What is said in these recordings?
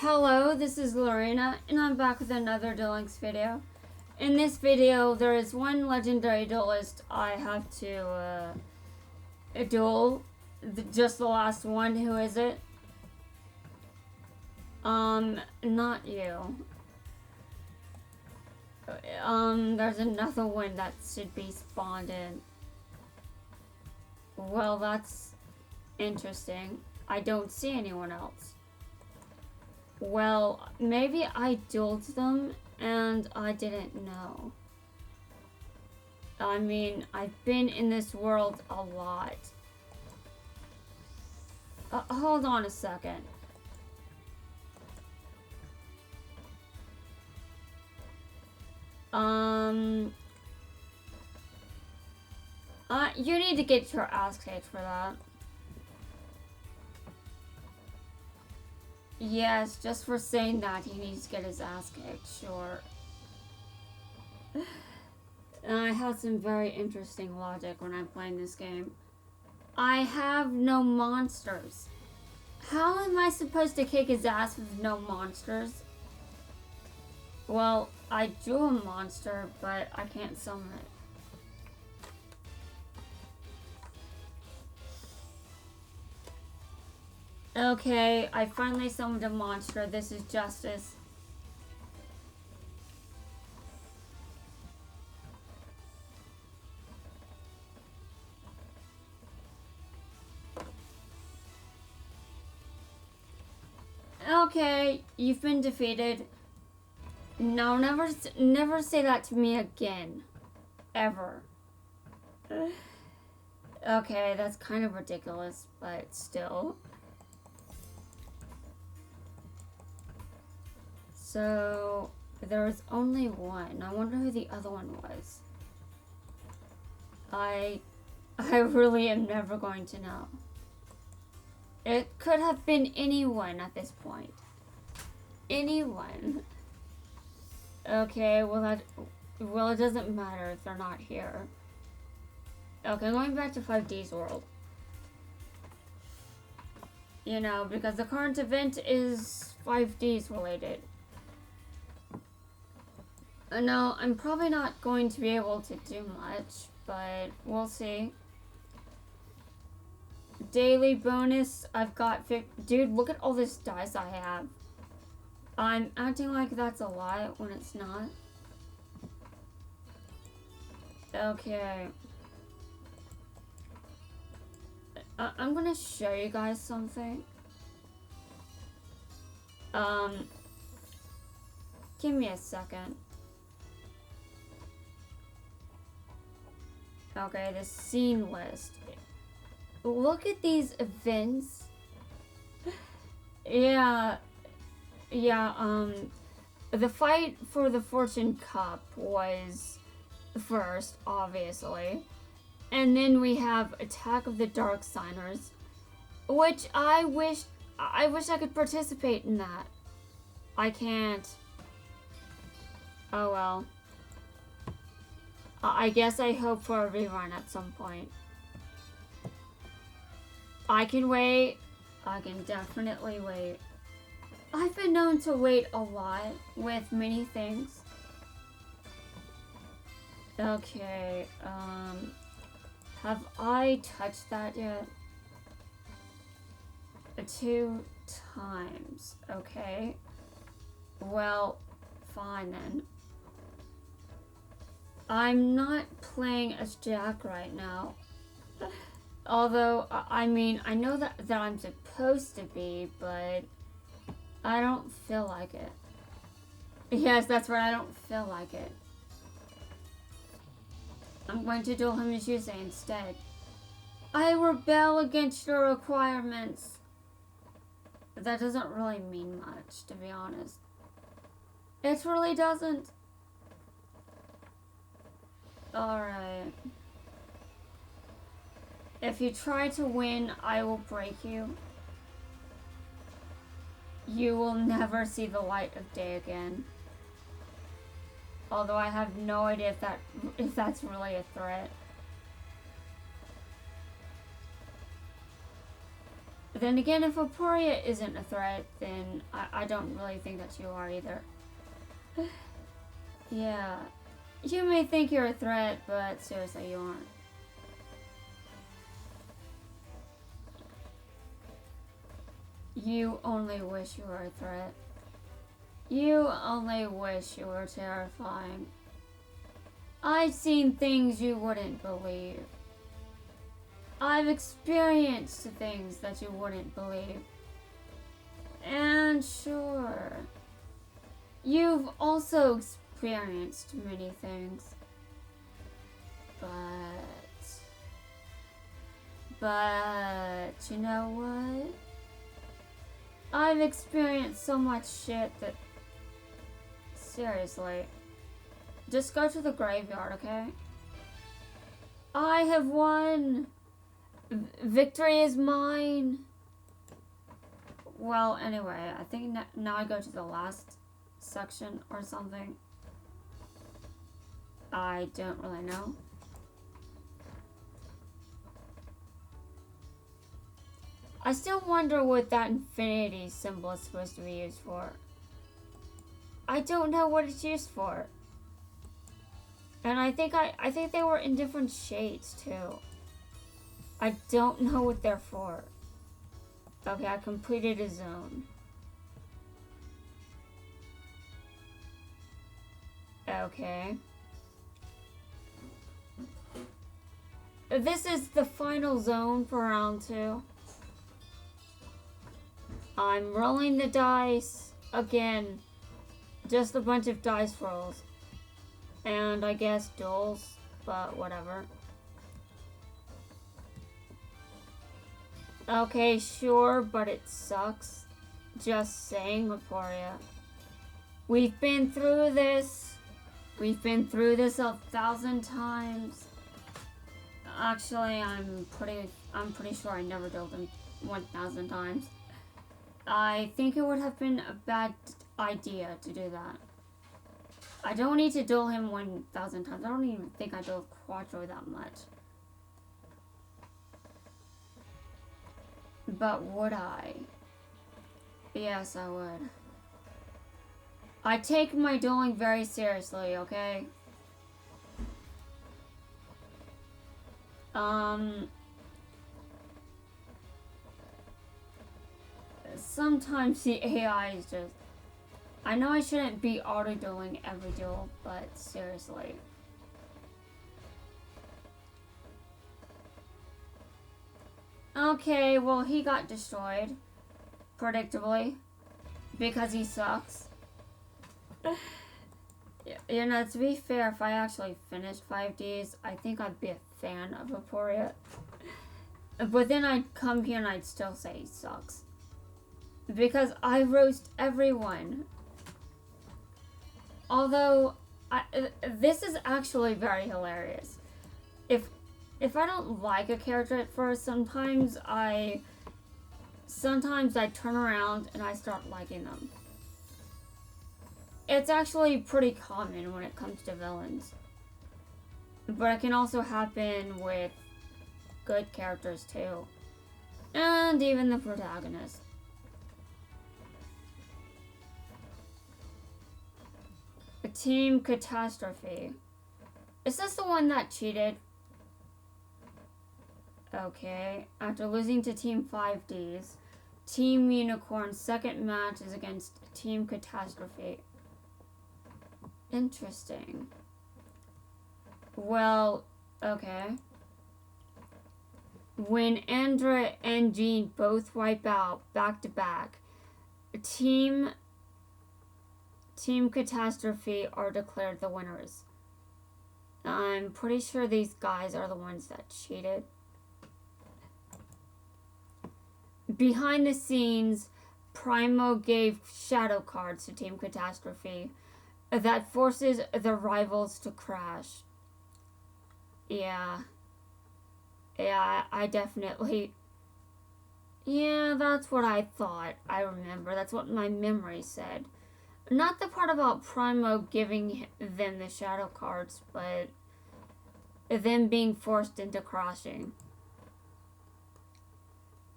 Hello, this is Lorena, and I'm back with another Duelist video. In this video, there is one legendary duelist I have to duel. Just the last one. Who is it? Not you. There's another one that should be spawned in. Well, that's interesting. I don't see anyone else. Well, maybe I dueled them and I didn't know. I mean, I've been in this world a lot. Hold on a second. You need to get your ass kicked for that. Yes, just for saying that, he needs to get his ass kicked, sure. I have some very interesting logic when I'm playing this game. I have no monsters. How am I supposed to kick his ass with no monsters? Well, I drew a monster, but I can't summon it. Okay, I finally summoned a monster. This is Justice. Okay, you've been defeated. No, never say that to me again. Ever. Okay, that's kind of ridiculous, but still. So, there was only one. I wonder who the other one was. I really am never going to know. It could have been anyone at this point. Anyone. Okay, well it doesn't matter if they're not here. Okay, going back to 5D's world. You know, because the current event is 5D's related. No, I'm probably not going to be able to do much, but we'll see. Daily bonus, I've got dude, look at all this dice I have. I'm acting like that's a lot when it's not. Okay. I'm gonna show you guys something. Give me a second. Okay, the scene list. Look at these events. Yeah, the fight for the Fortune Cup was first, obviously. And then we have Attack of the Dark Signers, which I wish I could participate in that. I can't. Oh well. I guess I hope for a rerun at some point. I can wait. I can definitely wait. I've been known to wait a lot with many things. Okay, have I touched that yet? 2 times, okay. Well, fine then. I'm not playing as Jack right now. Although, I mean, I know that I'm supposed to be, but I don't feel like it. Yes, that's right, I don't feel like it. I'm going to duel him as Yusei instead. I rebel against your requirements. But that doesn't really mean much, to be honest. It really doesn't. Alright. If you try to win, I will break you. You will never see the light of day again. Although I have no idea if that's really a threat. Then again, if Aporia isn't a threat, then I don't really think that you are either. Yeah. You may think you're a threat, but seriously, you aren't. You only wish you were a threat. You only wish you were terrifying. I've seen things you wouldn't believe. I've experienced things that you wouldn't believe. And sure, you've also experienced many things. But, you know what? I've experienced so much shit that, seriously, just go to the graveyard, okay? I have won! Victory is mine! Well, anyway, I think now I go to the last section or something. I don't really know. I still wonder what that infinity symbol is supposed to be used for. I don't know what it's used for. And I think they were in different shades too. I don't know what they're for. Okay, I completed a zone. Okay. This is the final zone for round 2. I'm rolling the dice. Again, just a bunch of dice rolls. And I guess duels, but whatever. Okay, sure, but it sucks. Just saying, Aporia. We've been through this. We've been through this 1,000 times. Actually, I'm pretty sure I never dueled him 1,000 times. I think it would have been a bad idea to do that. I don't need to duel him 1,000 times. I don't even think I dueled Quattro that much. But would I? Yes, I would. I take my dueling very seriously, okay? Sometimes the AI is just... I know I shouldn't be auto-dueling every duel, but seriously. Okay, well, he got destroyed. Predictably. Because he sucks. You know, to be fair, if I actually finished 5Ds, I think I'd be a fan of Aporia. But then I'd come here and I'd still say he sucks. Because I roast everyone. Although, this is actually very hilarious. If I don't like a character at first, sometimes I turn around and I start liking them. It's actually pretty common when it comes to villains. But it can also happen with good characters too. And even the protagonist. A Team Catastrophe. Is this the one that cheated? Okay. After losing to Team 5Ds, Team Unicorn's second match is against Team Catastrophe. Interesting. Well, okay. When Andra and Jean both wipe out back to back, Team Catastrophe are declared the winners. I'm pretty sure these guys are the ones that cheated. Behind the scenes, Primo gave shadow cards to Team Catastrophe that forces the rivals to crash. Yeah, I definitely... Yeah, that's what I thought. I remember. That's what my memory said. Not the part about Primo giving them the shadow cards, but them being forced into crashing.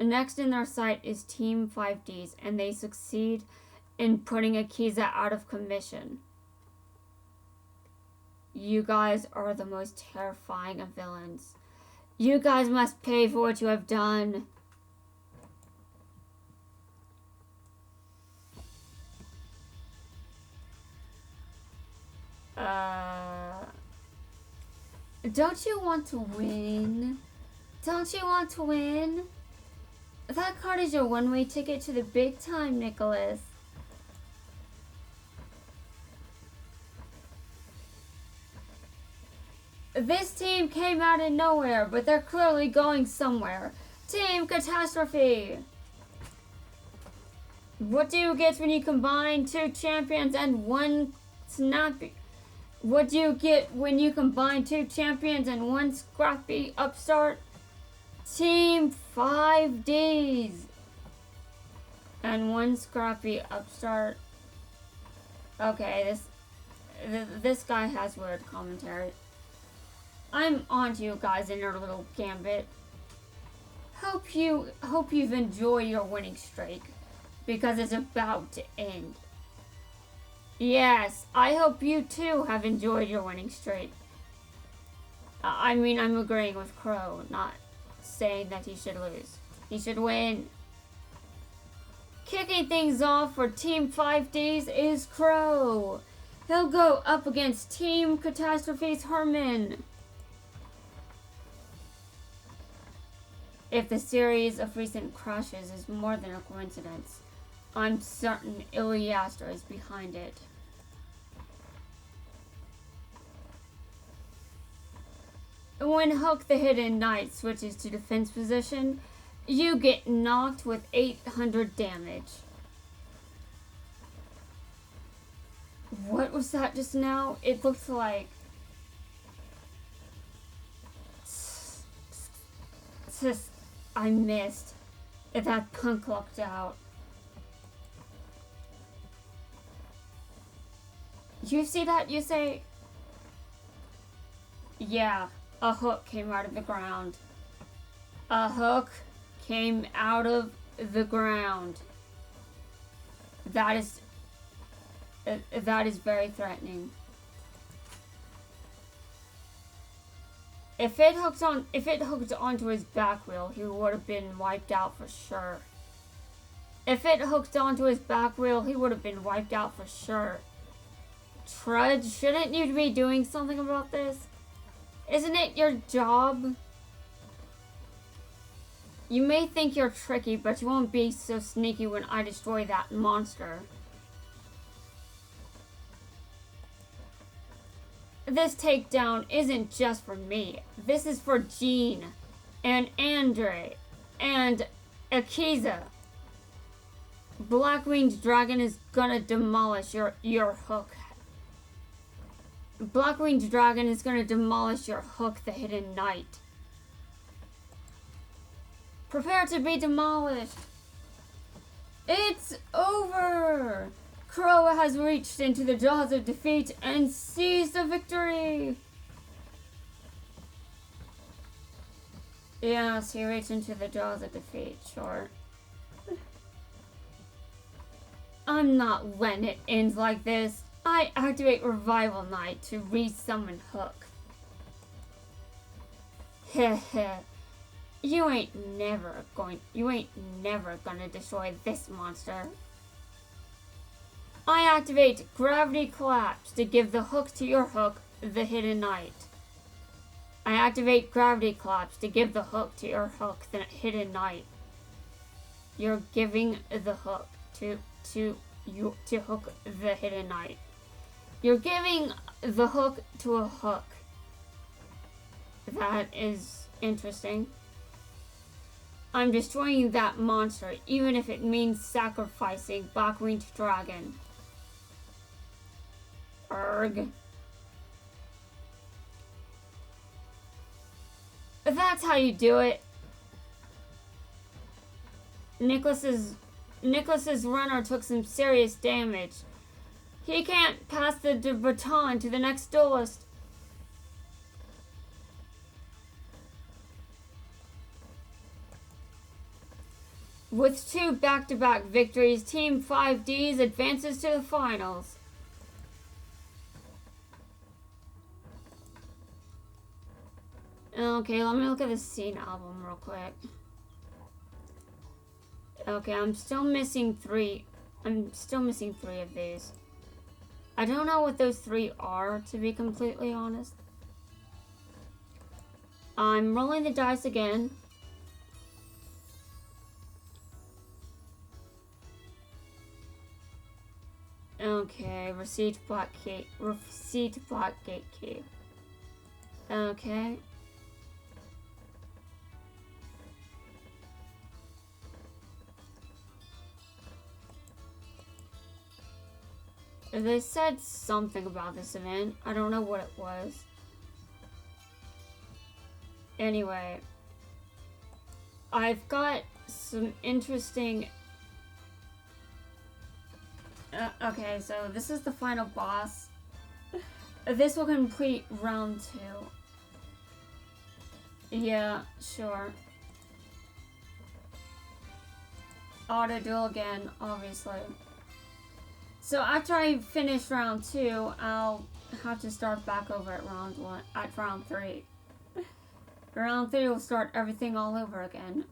Next in their sight is Team 5Ds, and they succeed in putting Akiza out of commission. You guys are the most terrifying of villains. You guys must pay for what you have done. Don't you want to win? Don't you want to win? That card is your one-way ticket to the big time, Nicholas. This team came out of nowhere, but they're clearly going somewhere. Team Catastrophe! What do you get when you combine 2 champions and 1 snappy? What do you get when you combine 2 champions and 1 scrappy upstart? Team 5Ds! And 1 scrappy upstart. Okay, this guy has weird commentary. I'm on to you guys in your little gambit. Hope you've enjoyed your winning streak, because it's about to end. Yes, I hope you too have enjoyed your winning streak. I mean, I'm agreeing with Crow, not saying that he should lose. He should win. Kicking things off for Team 5Ds is Crow. He'll go up against Team Catastrophe's Herman. If the series of recent crashes is more than a coincidence, I'm certain Iliastra is behind it. When Hook the Hidden Knight switches to defense position, you get knocked with 800 damage. What was that just now? It looked like... I missed. If that punk lucked out. You see that? You say... Yeah, a hook came out of the ground. A hook came out of the ground. That is very threatening. If it hooked onto his back wheel, he would have been wiped out for sure. If it hooked onto his back wheel, he would have been wiped out for sure. Trudge, shouldn't you be doing something about this? Isn't it your job? You may think you're tricky, but you won't be so sneaky when I destroy that monster. This takedown isn't just for me. This is for Jean, and Andre, and Akiza. Blackwinged Dragon is gonna demolish your hook. Blackwinged Dragon is gonna demolish your Hook the Hidden Knight. Prepare to be demolished. It's over. Crow has reached into the jaws of defeat and seized the victory. Yes, he reached into the jaws of defeat, sure. I'm not letting it end like this. I activate Revival Knight to re-summon Hook. Heh. You ain't never gonna destroy this monster. I activate Gravity Collapse to give the hook to your Hook, the Hidden Knight. I activate Gravity Collapse to give the hook to your Hook, the Hidden Knight. You're giving the hook to Hook the Hidden Knight. You're giving the hook to a hook. That is interesting. I'm destroying that monster, even if it means sacrificing Blackwinged Dragon. Erg. That's how you do it. Nicholas's runner took some serious damage. He can't pass the baton to the next duelist. With 2 back-to-back victories, Team 5Ds advances to the finals. Okay, let me look at the scene album real quick. Okay, I'm still missing 3. I'm still missing 3 of these. I don't know what those 3 are, to be completely honest. I'm rolling the dice again. Okay, received black key. Received black gate key. Okay. They said something about this event. I don't know what it was. Anyway, I've got some interesting... okay, so this is the final boss. This will complete round 2. Yeah, sure. Auto-duel again, obviously. So after I finish round 2, I'll have to start back over at round 3. Round 3 will start everything all over again.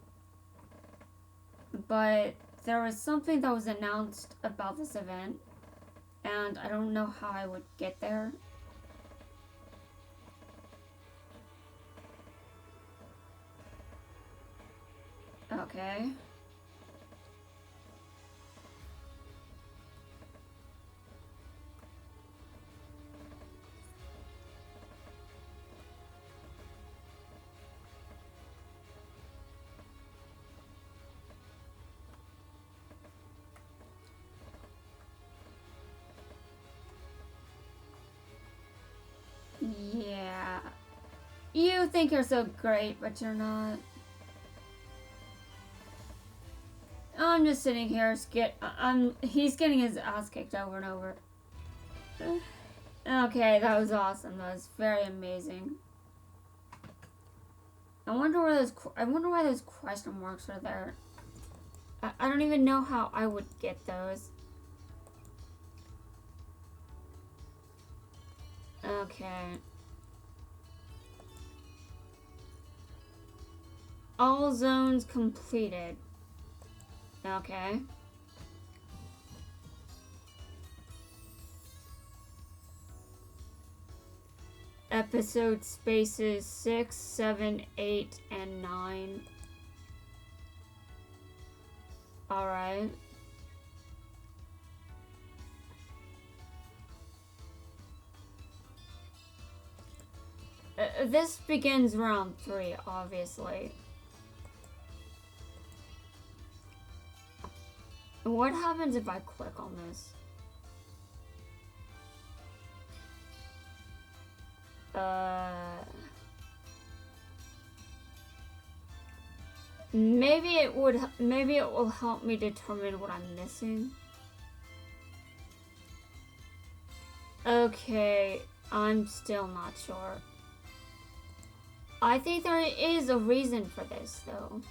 But there was something that was announced about this event, and I don't know how I would get there. Okay. Yeah. You think you're so great, but you're not. I'm just sitting here, he's getting his ass kicked over and over. Okay, that was awesome. That was very amazing. I wonder why those question marks are there. I don't even know how I would get those. Okay. All zones completed. Okay. Episode spaces 6, 7, 8, and 9. Alright. This begins round 3, obviously. What happens if I click on this? Maybe it will help me determine what I'm missing. Okay, I'm still not sure. I think there is a reason for this, though.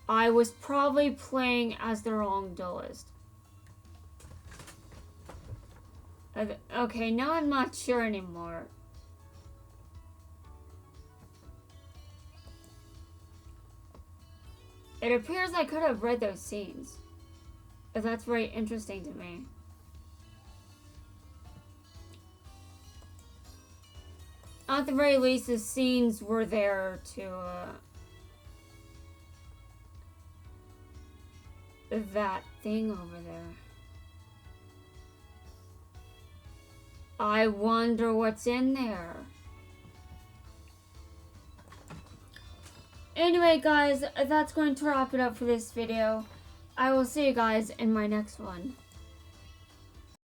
I was probably playing as the wrong duelist. Okay, now I'm not sure anymore. It appears I could have read those scenes. That's very interesting to me. At the very least, the scenes were there to, that thing over there. I wonder what's in there. Anyway, guys, that's going to wrap it up for this video. I will see you guys in my next one.